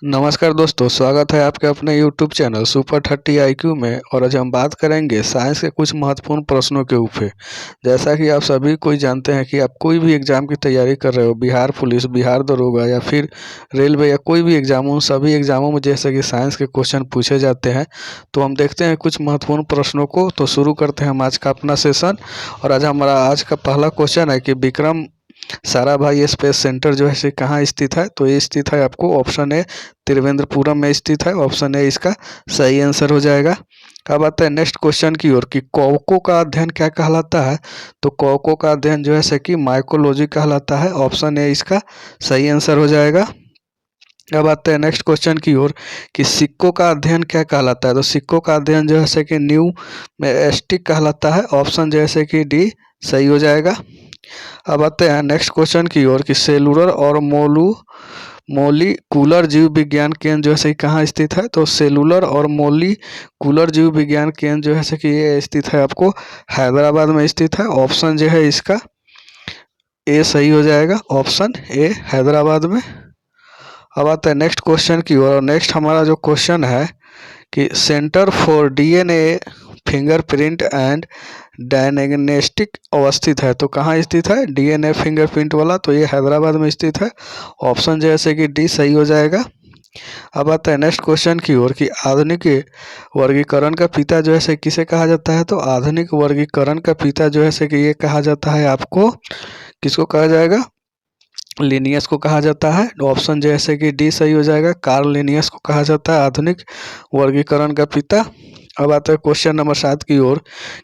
नमस्कार दोस्तों, स्वागत है आपके अपने YouTube चैनल सुपर 30 IQ में। और आज हम बात करेंगे साइंस के कुछ महत्वपूर्ण प्रश्नों के ऊपर। जैसा कि आप सभी कोई जानते हैं कि आप कोई भी एग्ज़ाम की तैयारी कर रहे हो, बिहार पुलिस, बिहार दरोगा या फिर रेलवे या कोई भी एग्ज़ाम, उन सभी एग्ज़ामों में जैसे कि साइंस के क्वेश्चन पूछे जाते हैं। तो हम देखते हैं कुछ महत्वपूर्ण प्रश्नों को। तो शुरू करते हैं हम आज का अपना सेशन। और हमारा आज का पहला क्वेश्चन है कि विक्रम साराभाई स्पेस सेंटर जो है से कहाँ स्थित है। तो ये स्थित है आपको ऑप्शन ए त्रिवेंद्रपुरम में स्थित है। ऑप्शन ए इसका सही आंसर हो जाएगा। अब आता है नेक्स्ट क्वेश्चन की ओर कि कवकों का अध्ययन क्या कहलाता है। तो कवकों का अध्ययन जो है से कि माइकोलॉजी कहलाता है। ऑप्शन ए इसका सही आंसर हो जाएगा। अब आते हैं नेक्स्ट क्वेश्चन की ओर कि सिक्कों का अध्ययन क्या कहलाता है। तो सिक्कों का अध्ययन जो है से कि न्यूमेरिस्टिक कहलाता है। ऑप्शन जैसे कि डी सही हो जाएगा। अब आते हैं नेक्स्ट क्वेश्चन की ओर कि सेलुलर और मोलिकुलर जीव विज्ञान केंद्र जो है से कहाँ स्थित है। तो सेलुलर और मोलिकुलर जीव विज्ञान केंद्र जो है से कि ये स्थित है आपको हैदराबाद में स्थित है। ऑप्शन जो है इसका ए सही हो जाएगा। ऑप्शन ए हैदराबाद में। अब आता है नेक्स्ट क्वेश्चन की ओर। नेक्स्ट हमारा जो क्वेश्चन है कि centre for DNA fingerprint and diagnostic अवस्थित है। तो कहाँ स्थित है डीएनए फिंगरप्रिंट वाला। तो ये हैदराबाद में स्थित है। ऑप्शन जैसे कि डी सही हो जाएगा। अब आता है नेक्स्ट क्वेश्चन की ओर कि आधुनिक वर्गीकरण का पिता जो है से किसे कहा जाता है। तो आधुनिक वर्गीकरण का पिता जो है से कि ये कहा जाता है आपको, किसको कहा जाएगा, लिनियस को कहा जाता है। ऑप्शन जैसे कि डी सही हो जाएगा। कार्ल लिनियस को कहा जाता है आधुनिक वर्गीकरण का पिता। अब आता है क्वेश्चन नंबर 7 की ओर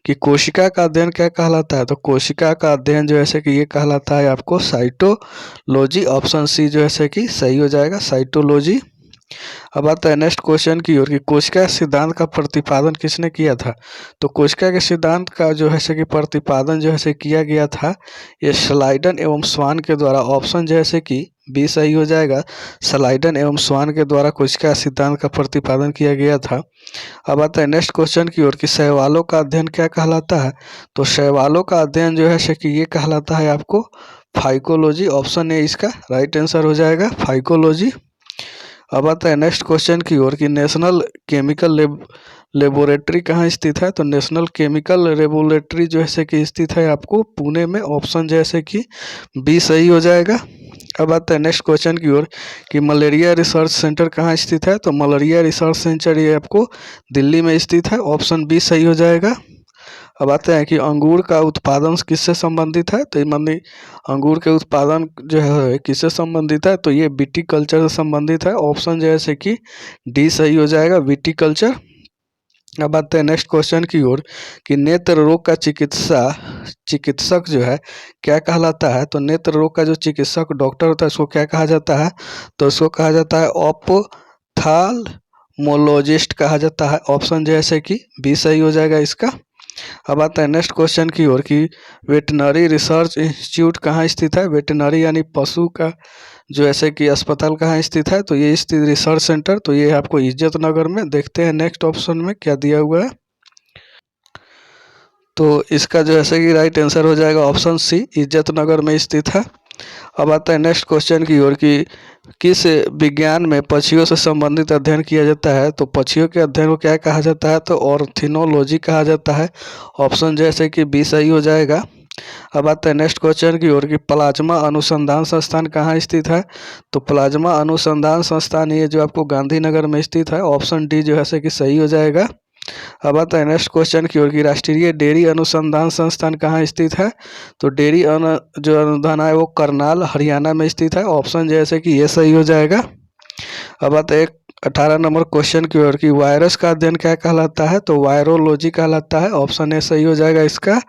कि कोशिका का अध्ययन क्या कहलाता है। तो कोशिका का अध्ययन जो है कि ये कहलाता है आपको साइटोलॉजी। ऑप्शन सी जो है कि सही हो जाएगा, साइटोलॉजी। अब आता है नेक्स्ट क्वेश्चन की ओर कि कोशिका सिद्धांत का प्रतिपादन किसने किया था। तो कोशिका के सिद्धांत का जो है कि प्रतिपादन जो है किया गया था ये स्लाइडन एवं स्वान के द्वारा। ऑप्शन जैसे कि बी सही हो जाएगा। स्लाइडन एवं स्वान के द्वारा कोशिका सिद्धांत का प्रतिपादन किया गया था। अब आता है नेक्स्ट क्वेश्चन की ओर कि शैवालों का अध्ययन क्या कहलाता है। तो शैवालों का अध्ययन जो है कि ये कहलाता है आपको फाइकोलॉजी। ऑप्शन ए इसका राइट आंसर हो जाएगा, फाइकोलॉजी। अब आता है नेक्स्ट क्वेश्चन की ओर कि नेशनल केमिकल लेबोरेटरी कहाँ स्थित है। तो नेशनल केमिकल लेबोरेटरी जो है कि स्थित है आपको पुणे में। ऑप्शन जैसे कि बी सही हो जाएगा। अब आता है नेक्स्ट क्वेश्चन की ओर कि मलेरिया रिसर्च सेंटर कहाँ स्थित है। तो मलेरिया रिसर्च सेंटर ये आपको दिल्ली में स्थित है। ऑप्शन बी सही हो जाएगा। अब आते हैं कि अंगूर का उत्पादन किससे संबंधित है। तो ये अंगूर के उत्पादन जो है किससे संबंधित है। तो ये विटीकल्चर से संबंधित है। ऑप्शन जो है कि डी सही हो जाएगा, विटीकल्चर। अब आते हैं नेक्स्ट क्वेश्चन की ओर कि नेत्र रोग का चिकित्सक जो है क्या कहलाता है। तो नेत्र रोग का जो चिकित्सक डॉक्टर होता है उसको क्या कहा जाता है। तो उसको कहा जाता है ऑप्थाल्मोलॉजिस्ट कहा जाता है। ऑप्शन जैसे कि बी सही हो जाएगा इसका। अब आता है नेक्स्ट क्वेश्चन की ओर कि वेटनरी रिसर्च इंस्टीट्यूट कहाँ स्थित है। वेटनरी यानी पशु का जो ऐसे कि अस्पताल कहाँ स्थित है। तो ये स्थित रिसर्च सेंटर, तो ये आपको इज्जत नगर में। देखते हैं नेक्स्ट ऑप्शन में क्या दिया हुआ है। तो इसका जो है कि राइट आंसर हो जाएगा ऑप्शन सी, इज्जत नगर में स्थित है। अब आता है नेक्स्ट क्वेश्चन की ओर कि किस विज्ञान में पक्षियों से संबंधित अध्ययन किया जाता है। तो पक्षियों के अध्ययन को क्या कहा जाता है। तो ऑर्थिनोलॉजी कहा जाता है। ऑप्शन जैसे कि बी सही हो जाएगा। अब आता है नेक्स्ट क्वेश्चन की ओर कि प्लाज्मा अनुसंधान संस्थान कहाँ स्थित है। तो प्लाज्मा अनुसंधान संस्थान ये जो आपको गांधीनगर में स्थित है। ऑप्शन डी जो है कि सही हो जाएगा। अब आता है नेक्स्ट क्वेश्चन की ओर कि राष्ट्रीय डेयरी अनुसंधान संस्थान कहाँ स्थित है। तो डेयरी जो अनुदान है वो करनाल हरियाणा में स्थित है। ऑप्शन जैसे कि ये सही हो जाएगा। अब आता है 18 नंबर क्वेश्चन की ओर कि वायरस का अध्ययन क्या कहलाता है। तो वायरोलॉजी कहलाता है। ऑप्शन ए सही हो जाएगा इसका।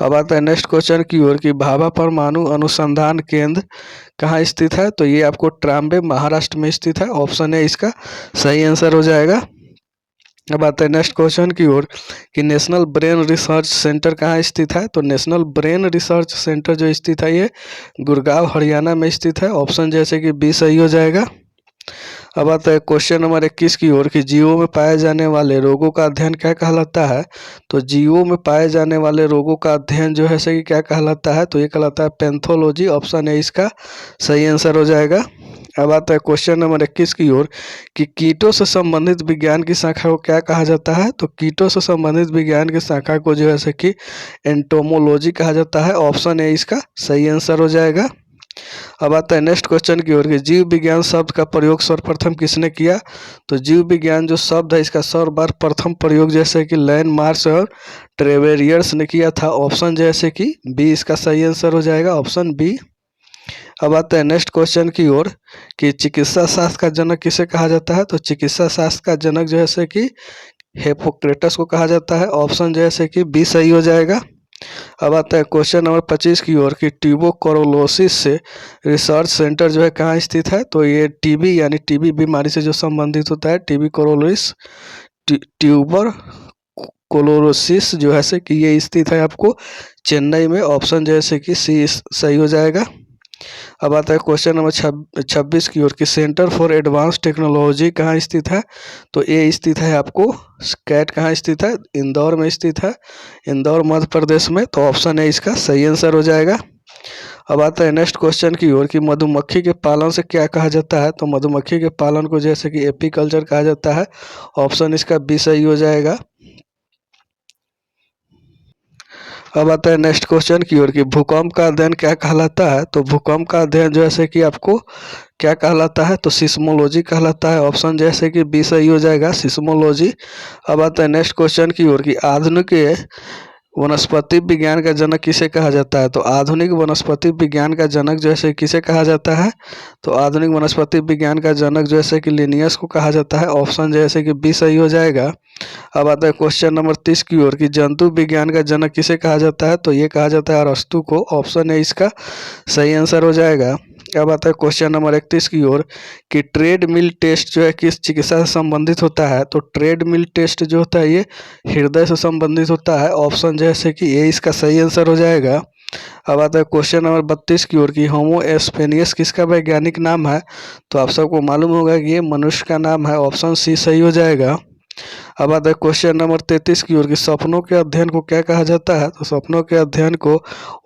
अब आता है नेक्स्ट क्वेश्चन की ओर कि भाभा परमाणु अनुसंधान केंद्र कहाँ स्थित है। तो ये आपको ट्राम्बे महाराष्ट्र में स्थित है। ऑप्शन ए इसका सही आंसर हो जाएगा। अब आता है नेक्स्ट क्वेश्चन की ओर कि नेशनल ब्रेन रिसर्च सेंटर कहाँ स्थित है। तो नेशनल ब्रेन रिसर्च सेंटर जो स्थित है ये गुड़गांव हरियाणा में स्थित है। ऑप्शन जैसे कि बी सही हो जाएगा। अब आता है क्वेश्चन नंबर 21 की ओर कि जीवों में पाए जाने वाले रोगों का अध्ययन क्या कहलाता है। तो जीवों में पाए जाने वाले रोगों का अध्ययन जो है सही क्या कहलाता है, तो ये कहलाता है पैथोलॉजी। ऑप्शन ए इसका सही आंसर हो जाएगा। अब आता है क्वेश्चन नंबर 21 की ओर कि कीटों से संबंधित विज्ञान की शाखा को क्या कहा जाता है। तो कीटों से संबंधित विज्ञान की शाखा को जो है कि एंटोमोलॉजी कहा जाता है। ऑप्शन ए इसका सही आंसर हो जाएगा। अब आता है नेक्स्ट क्वेश्चन की ओर कि जीव विज्ञान शब्द का प्रयोग सर्वप्रथम किसने किया। तो जीव विज्ञान जो शब्द है इसका सर्वप्रथम प्रयोग जैसे कि लैंडमार्क्स और ट्रेवेरियर्स ने किया था। ऑप्शन जैसे कि बी इसका सही आंसर हो जाएगा, ऑप्शन बी। अब आता है नेक्स्ट क्वेश्चन की ओर कि चिकित्सा शास्त्र का जनक किसे कहा जाता है। तो चिकित्सा शास्त्र का जनक जैसे कि हिप्पोक्रेटस को कहा जाता है। ऑप्शन जैसे कि बी सही हो जाएगा। अब आता है क्वेश्चन नंबर 25 की ओर कि ट्यूबरकुलोसिस से रिसर्च सेंटर जो है कहाँ स्थित है। तो ये टीबी यानी टीबी बीमारी से जो संबंधित होता है ट्यूबरकुलोसिस ट्यूबरकुलोसिस जो है से कि ये स्थित है आपको चेन्नई में। ऑप्शन जैसे कि सी सही हो जाएगा। अब आता है क्वेश्चन नंबर 26 की ओर कि सेंटर फॉर एडवांस टेक्नोलॉजी कहाँ स्थित है। तो ये स्थित है आपको कैट कहाँ स्थित है, इंदौर में स्थित है, इंदौर मध्य प्रदेश में। तो ऑप्शन है इसका सही आंसर हो जाएगा। अब आता है नेक्स्ट क्वेश्चन की ओर कि मधुमक्खी के पालन से क्या कहा जाता है। तो मधुमक्खी के पालन को जैसे कि एपीकल्चर कहा जाता है। ऑप्शन इसका बी सही हो जाएगा। अब आता है नेक्स्ट क्वेश्चन की ओर कि भूकंप का अध्ययन क्या कहलाता है। तो भूकंप का अध्ययन जैसे कि आपको क्या कहलाता है। तो सिस्मोलॉजी कहलाता है। ऑप्शन जैसे कि बी सही हो जाएगा, सिस्मोलॉजी। अब आता है नेक्स्ट क्वेश्चन की ओर कि आधुनिक वनस्पति विज्ञान का जनक किसे कहा जाता है। तो आधुनिक वनस्पति विज्ञान का जनक जैसे किसे कहा जाता है। तो आधुनिक वनस्पति विज्ञान का जनक जैसे कि लिनियस को कहा जाता है। ऑप्शन जैसे कि बी सही हो जाएगा। अब आता है क्वेश्चन नंबर 30 की ओर कि जंतु विज्ञान का जनक किसे कहा जाता है। तो ये कहा जाता है अरस्तु को। ऑप्शन है इसका सही आंसर हो जाएगा। अब आता है क्वेश्चन नंबर 31 की ओर कि ट्रेडमिल टेस्ट जो है किस चिकित्सा से संबंधित होता है। तो ट्रेडमिल टेस्ट जो होता है ये हृदय से संबंधित होता है। ऑप्शन जैसे कि ये इसका सही आंसर हो जाएगा। अब आता है क्वेश्चन नंबर 32 की ओर कि होमो एस्पेनियस किसका वैज्ञानिक नाम है। तो आप सबको मालूम होगा कि ये मनुष्य का नाम है। ऑप्शन सी सही हो जाएगा। अब आता है क्वेश्चन नंबर 33 की ओर कि सपनों के अध्ययन को क्या कहा जाता है। तो सपनों के अध्ययन को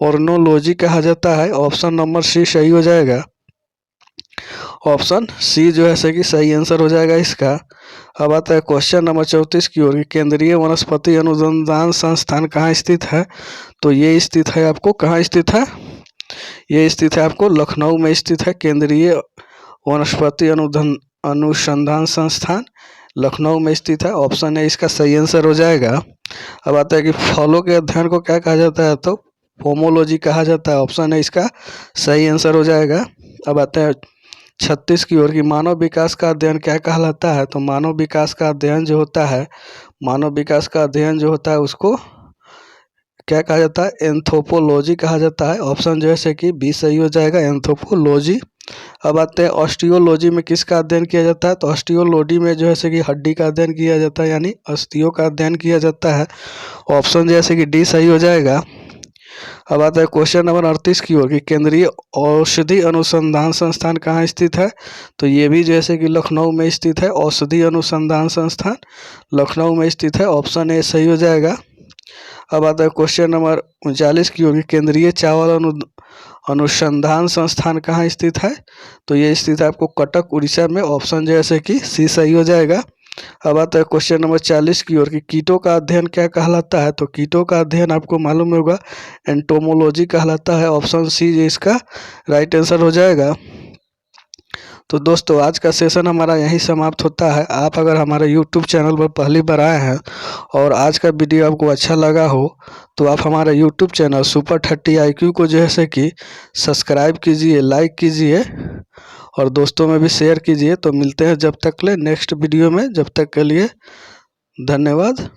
ऑर्नोलॉजी कहा जाता है। ऑप्शन नंबर सी सही हो जाएगा, ऑप्शन सी जो है कि सही आंसर हो जाएगा इसका। अब आता है क्वेश्चन नंबर 34 की ओर कि केंद्रीय वनस्पति अनुसंधान संस्थान कहाँ स्थित है। तो ये स्थित है आपको कहाँ स्थित है, ये स्थित है आपको लखनऊ में स्थित है। केंद्रीय वनस्पति अनुसंधान संस्थान लखनऊ में स्थित है। ऑप्शन है इसका सही आंसर हो जाएगा। अब आता है कि फलों के अध्ययन को क्या कहा जाता है। तो पोमोलॉजी कहा जाता है। ऑप्शन है इसका सही आंसर हो जाएगा। अब आता है 36 की ओर कि मानव विकास का अध्ययन क्या कहलाता है। तो मानव विकास का अध्ययन जो होता है, मानव विकास का अध्ययन जो होता है उसको क्या कहा जाता है, एंथ्रोपोलॉजी कहा जाता है। ऑप्शन जैसे कि बी सही हो जाएगा, एंथ्रोपोलॉजी। अब आते हैं ऑस्टियोलॉजी में किसका अध्ययन किया जाता है। तो ऑस्टियोलॉजी में जो है कि हड्डी का अध्ययन किया जाता है, यानी अस्थियों का अध्ययन किया जाता है। ऑप्शन जैसे कि डी सही हो जाएगा। अब आता है क्वेश्चन नंबर 38 की ओर कि केंद्रीय औषधि अनुसंधान संस्थान कहाँ स्थित है। तो ये भी जैसे कि लखनऊ में स्थित है। औषधि अनुसंधान संस्थान लखनऊ में स्थित है। ऑप्शन ए सही हो जाएगा। अब आता है क्वेश्चन नंबर 39 की ओर कि केंद्रीय चावल अनुसंधान संस्थान कहाँ स्थित है। तो ये स्थित है आपको कटक उड़ीसा में। ऑप्शन जैसे कि सी सही हो जाएगा। अब आता है क्वेश्चन नंबर 40 की ओर कि कीटों का अध्ययन क्या कहलाता है। तो कीटों का अध्ययन आपको मालूम होगा एंटोमोलॉजी कहलाता है। ऑप्शन सी इसका राइट आंसर हो जाएगा। तो दोस्तों आज का सेशन हमारा यहीं समाप्त होता है। आप अगर हमारे यूट्यूब चैनल पर पहली बार आए हैं और आज का वीडियो आपको अच्छा लगा हो तो आप हमारे यूट्यूब चैनल सुपर 30 IQ को जैसे कि सब्सक्राइब कीजिए, लाइक कीजिए और दोस्तों में भी शेयर कीजिए। तो मिलते हैं जब तक ले नेक्स्ट वीडियो में, जब तक के लिए धन्यवाद।